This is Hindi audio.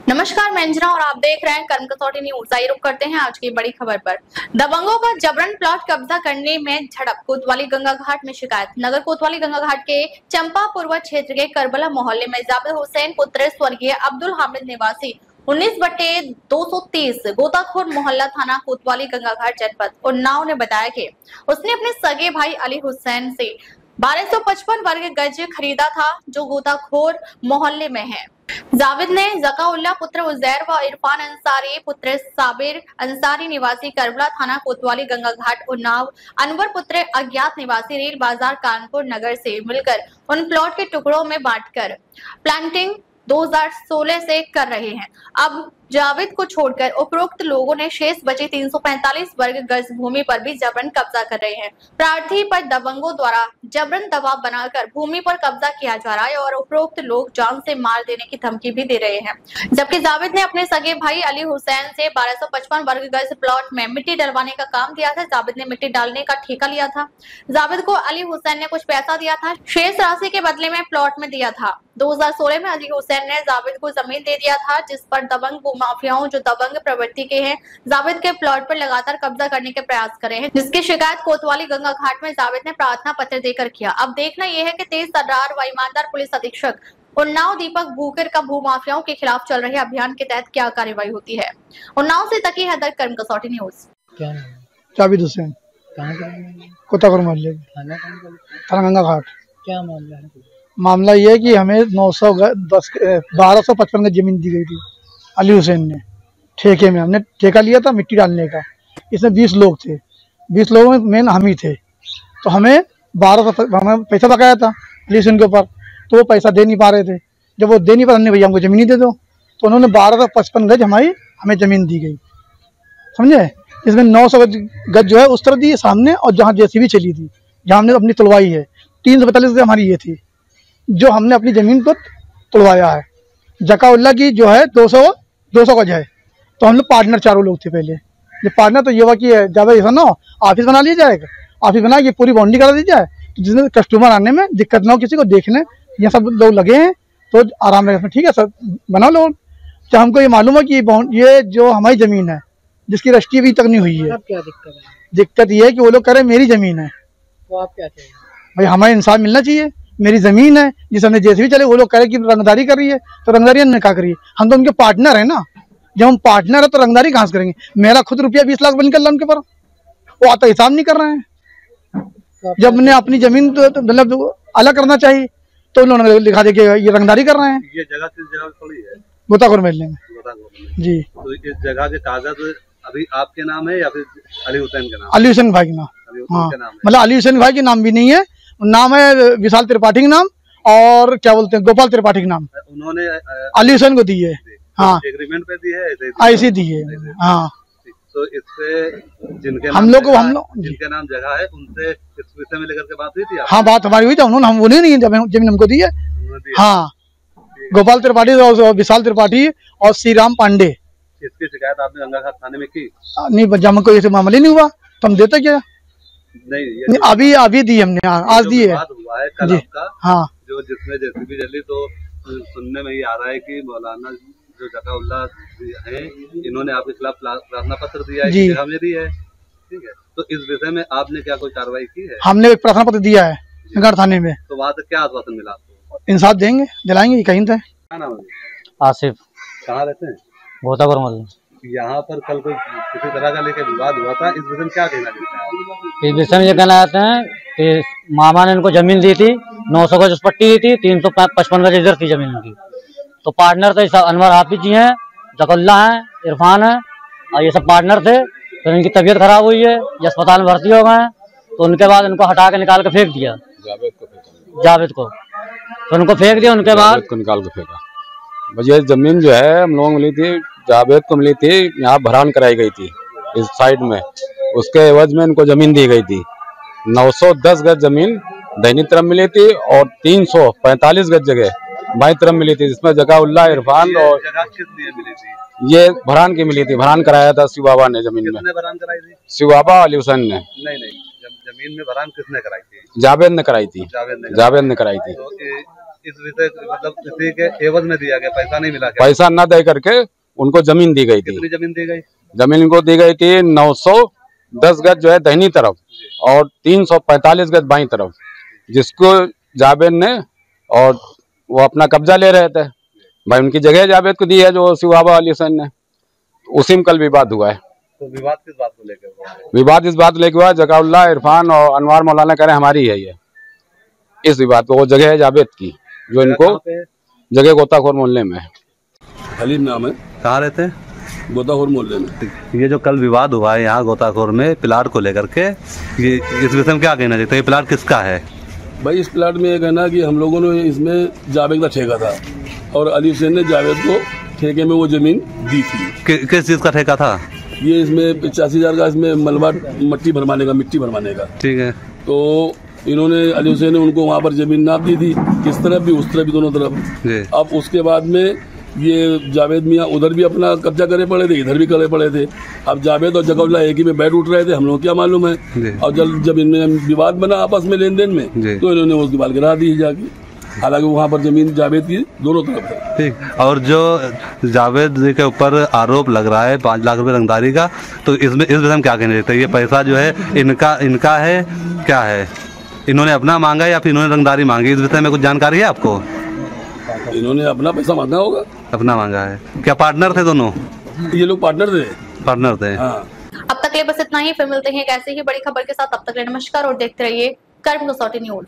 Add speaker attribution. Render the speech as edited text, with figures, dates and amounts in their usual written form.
Speaker 1: नमस्कार, मैं अंजना और आप देख रहे हैं कर्म कसौटी न्यूज। आइए रुक करते हैं आज की बड़ी खबर पर। दबंगों का जबरन प्लॉट कब्जा करने में झड़प। कोतवाली गंगा घाट में शिकायत। नगर कोतवाली गंगा घाट के चंपापुरवा क्षेत्र के करबला मोहल्ले में जाबिर हुसैन पुत्र स्वर्गीय अब्दुल हामिद निवासी 19/230 गोताखोर मोहल्ला थाना कोतवाली गंगा घाट जनपद उन्नाव ने बताया कि उसने अपने सगे भाई अली हुसैन से 1255 वर्ग गज खरीदा था, जो गोताखोर मोहल्ले में है। जावेद ने जकाउल्ला पुत्र उजैर व इरफान अंसारी पुत्र साबिर अंसारी निवासी करबला थाना कोतवाली गंगा घाट उन्नाव अनवर पुत्र अज्ञात निवासी रेल बाजार कानपुर नगर से मिलकर उन प्लॉट के टुकड़ों में बांटकर प्लांटिंग 2016 से कर रहे हैं। अब जावेद को छोड़कर उपरोक्त लोगों ने शेष बचे 345 वर्ग गज भूमि पर भी जबरन कब्जा कर रहे हैं। प्रार्थी पर दबंगों द्वारा जबरन दबाव बनाकर भूमि पर कब्जा किया जा रहा है और उपरोक्त लोग जान से मार देने की धमकी भी दे रहे हैं। जबकि जावेद ने अपने सगे भाई अली हुसैन से 1255 वर्ग गज प्लॉट में मिट्टी डलवाने का काम दिया था। जावेद ने मिट्टी डालने का ठेका लिया था। जावेद को अली हुसैन ने कुछ पैसा दिया था, शेष राशि के बदले में प्लॉट में दिया था। 2016 में अली हुसैन ने जावेद को जमीन दे दिया था, जिस पर दबंग माफियाओं जो दबंग प्रवृत्ति के हैं जावेद के प्लॉट पर लगातार कब्जा करने के प्रयास करे हैं, जिसकी शिकायत कोतवाली गंगा घाट में जावेद ने प्रार्थना पत्र देकर किया। अब देखना यह है कि तेज तर्रार व ईमानदार पुलिस अधीक्षक उन्नाव दीपक भूकर का भू माफियाओं के खिलाफ चल रहे अभियान के तहत क्या कार्रवाई होती है। उन्नाव से तकी हैदर, कर्म कसौटी न्यूज।
Speaker 2: जावेद हुसैन कोताखोर मोहल्ले थाना गंगा घाट।
Speaker 3: क्या मामला है?
Speaker 2: मामला ये है कि हमें 1255 की जमीन दी गई थी अली हुसैन ने ठेके में। हमने ठेका लिया था मिट्टी डालने का। इसमें 20 लोग थे, 20 लोगों में मेन हम ही थे। तो हमें 1200 हमें पैसा बकाया था अली हुसैन के ऊपर, तो वो पैसा दे नहीं पा रहे थे। जब वो दे नहीं पा रहे, भैया हमको ज़मीन ही दे दो, तो उन्होंने 1255 गज हमें ज़मीन दी गई, समझे। इसमें 900 गज जो है उस तरफ दी सामने, और जहाँ जेसीबी चली थी, जहाँ हमने अपनी तुलवाई है 345 गज हमारी ये थी, जो हमने अपनी ज़मीन को तुड़वाया है। जकाउल्ला की जो है 200 गज है। तो हम लोग पार्टनर चारों लोग थे पहले। ये पार्टनर तो ये हुआ कि ज़्यादा ऐसा ना हो, ऑफिस बना लिया जाएगा, ऑफिस बना के पूरी बाउंड्री करा दी जाए, तो जिसमें कस्टमर आने में दिक्कत ना हो, किसी को देखने। ये सब लोग लगे हैं तो आराम रहे, ठीक है सर, बना लो। तो हमको ये मालूम है कि ये जो हमारी ज़मीन है, जिसकी रजिस्ट्री अभी तक नहीं हुई है।
Speaker 3: अब क्या दिक्कत है?
Speaker 2: दिक्कत ये है कि वो लोग कह रहे मेरी ज़मीन है।
Speaker 3: तो आप क्या चाहिए?
Speaker 2: भाई हमें इंसाफ मिलना चाहिए। मेरी जमीन है जिस हमने जैसे भी चले, वो लोग कह रहे कि रंगदारी कर रही है, तो रंगदारी हमने क्या करी? हम तो उनके पार्टनर है ना। जब हम पार्टनर है तो रंगदारी कहाँ से करेंगे? मेरा खुद रुपया 20 लाख बन कर उनके पर, वो आता हिसाब नहीं कर रहे हैं। जब हमने अपनी जमीन तो मतलब अलग करना चाहिए, तो उन्होंने लिखा दे कि ये रंगदारी कर रहे हैं।
Speaker 4: ये जगह किस जगह पड़ी है?
Speaker 2: गोताखोर मोहल्ले में जी।
Speaker 4: तो इस जगह के कागज अभी आपके नाम है या फिर अली हुसैन के नाम?
Speaker 2: अली हुसैन भाई के नाम।
Speaker 4: अली हुसैन के नाम है।
Speaker 2: मतलब अली हुसैन भाई के नाम भी नहीं है, नाम है विशाल त्रिपाठी के नाम, और क्या बोलते हैं गोपाल त्रिपाठी के नाम
Speaker 4: उन्होंने
Speaker 2: अली हुसैन को दी है। हाँ,
Speaker 4: एग्रीमेंट पे दी है,
Speaker 2: ऐसी दी है। हाँ,
Speaker 4: तो इससे जिनके
Speaker 2: हम लोग
Speaker 4: जिनके नाम जगह है उनसे इस विषय में लेकर के बात हुई थी?
Speaker 2: हाँ, बात हमारी हुई थी। उन्होंने हम नहीं जमीन हमको दी है। हाँ, गोपाल त्रिपाठी और विशाल त्रिपाठी और श्री राम पांडे।
Speaker 4: इसकी शिकायत आपने गंगा घाट थाने में की?
Speaker 2: नहीं, जब हमको ये मामला नहीं हुआ तो हम देते क्या?
Speaker 4: नहीं,
Speaker 2: अभी दी हमने, आज दी है।
Speaker 4: हुआ है कल आपका,
Speaker 2: हाँ,
Speaker 4: जो जिसमें जेसीबी जली, तो सुनने में ये आ रहा है कि मौलाना जो जकाउल्ला है, इन्होंने आपके खिलाफ प्रार्थना पत्र दिया है, जगह में दी है, ठीक है। तो इस विषय में आपने क्या कोई कार्रवाई की है?
Speaker 2: हमने एक प्रार्थना पत्र दिया है गंगा थाने में।
Speaker 4: तो वहाँ से क्या आश्वासन मिला आपको?
Speaker 2: इंसाफ देंगे, दिलाएंगे, कहीं थे।
Speaker 4: क्या नाम है?
Speaker 3: आसिफ।
Speaker 4: कहाँ रहते हैं?
Speaker 3: गोताखोर मोहल्ला।
Speaker 4: यहाँ पर कल कोई किसी तरह का लेके विवाद हुआ था, इस विषय में क्या कहना चाहते हैं?
Speaker 3: इस विषय में ये कहना चाहते हैं कि मामा ने इनको जमीन दी थी, 900 गज पट्टी दी थी, 355 गज इधर थी जमीन की। तो पार्टनर तो अनवर हाफिज जी हैं, जकाउल्ला हैं, इरफान है, और ये सब पार्टनर थे। फिर इनकी तबीयत खराब हुई है, ये अस्पताल में भर्ती हो गए हैं, तो उनके बाद इनको हटा के निकाल के फेंक दिया जावेद को। तो उनको फेंक दिया, उनके बाद
Speaker 5: निकाल के फेंका। ये जमीन जो है हम लोगों को मिली थी, जावेद को मिली थी, यहाँ भरान कराई गई थी इस साइड में, उसके एवज में इनको जमीन दी गई थी। 910 गज जमीन दाहिनी तरफ मिली थी और 345 गज जगह बाई तरफ मिली थी, जिसमें जकाउल्ला, इरफान और
Speaker 4: किस लिए मिली थी?
Speaker 5: ये भरान की मिली थी। भरान कराया था शिव बाबा ने जमीन में।
Speaker 4: भरान कराई थी?
Speaker 5: शिव बाबा, अली हुसैन ने।
Speaker 4: नहीं, जमीन में भरान किसने कराई थी?
Speaker 5: जावेद ने कराई थी।
Speaker 4: जावेद ने कराई थी।
Speaker 5: तो
Speaker 4: इस विषय मतलब इसी के एवज में दिया गया, पैसा नहीं मिला क्या?
Speaker 5: पैसा न दे करके उनको जमीन दी गई थी।
Speaker 4: कितनी जमीन दी गई?
Speaker 5: जमीन इनको दी गई थी 910 गज जो है दाहिनी तरफ और 345 गज बाईं तरफ, जिसको जावेद ने और वो अपना कब्जा ले रहे थे। भाई उनकी जगह जावेद को दी है जो शिवाबा अली हुसैन ने, उसी में कल विवाद हुआ है।
Speaker 4: तो विवाद किस बात को लेकर हुआ?
Speaker 5: विवाद इस बात को लेकर हुआ, जकाउल्ला, इरफान और अनवार मौलाना कह रहे हैं हमारी है ये, इस विवाद को। वो जगह है जावेद की जो इनको जगह गोताखोर मोहल्ले में है।
Speaker 6: हलीम नाम है।
Speaker 4: कहाँ रहते हैं?
Speaker 6: गोताखोर मोहल्ले में।
Speaker 4: ये जो कल विवाद हुआ है यहाँ गोताखोर में प्लाट को लेकर के, ये इस विषय में क्या कहना चाहिए? ये प्लाट किसका है?
Speaker 6: भाई इस प्लाट में ये कहना कि हम लोगों ने इसमें जावेद का ठेका था और अली हुसैन ने जावेद को ठेके में वो जमीन दी थी।
Speaker 4: किस चीज का ठेका था?
Speaker 6: ये इसमें 85,000 का इसमें मलबा मिट्टी भरवाने का।
Speaker 4: ठीक है।
Speaker 6: तो इन्होंने अली हुसैन ने उनको वहाँ पर जमीन नाप दी थी, इस तरफ भी उस तरफ भी, दोनों तरफ। अब उसके बाद में ये जावेद मियाँ उधर भी अपना कब्जा करे पड़े थे, इधर भी करे पड़े थे। अब जावेद और जकाउल्ला एक ही में बैठ उठ रहे थे, हम लोग क्या मालूम है। और जब इनमें विवाद बना आपस में लेन देन में, तो इन्होंने वो दीवार गिरा दी जाके। हालांकि वहाँ पर जमीन जावेद की दोनों तरफ है।
Speaker 4: ठीक। और जो जावेद जी के ऊपर आरोप लग रहा है 5 लाख रुपए रंगदारी का, तो इसमें इस विषय में क्या कहना चाहिए? ये पैसा जो है इनका है, क्या है? इन्होंने अपना मांगा या फिर इन्होंने रंगदारी मांगी? इस विषय में कुछ जानकारी है आपको?
Speaker 6: इन्होंने अपना पैसा मांगा होगा।
Speaker 4: अपना मांगा है। क्या पार्टनर थे दोनों?
Speaker 6: ये लोग पार्टनर थे।
Speaker 4: हाँ।
Speaker 1: अब तक ले बस इतना ही, फिर मिलते हैं एक ऐसे ही बड़ी खबर के साथ। तब तक ले नमस्कार और देखते रहिए कर्म कसौटी न्यूज।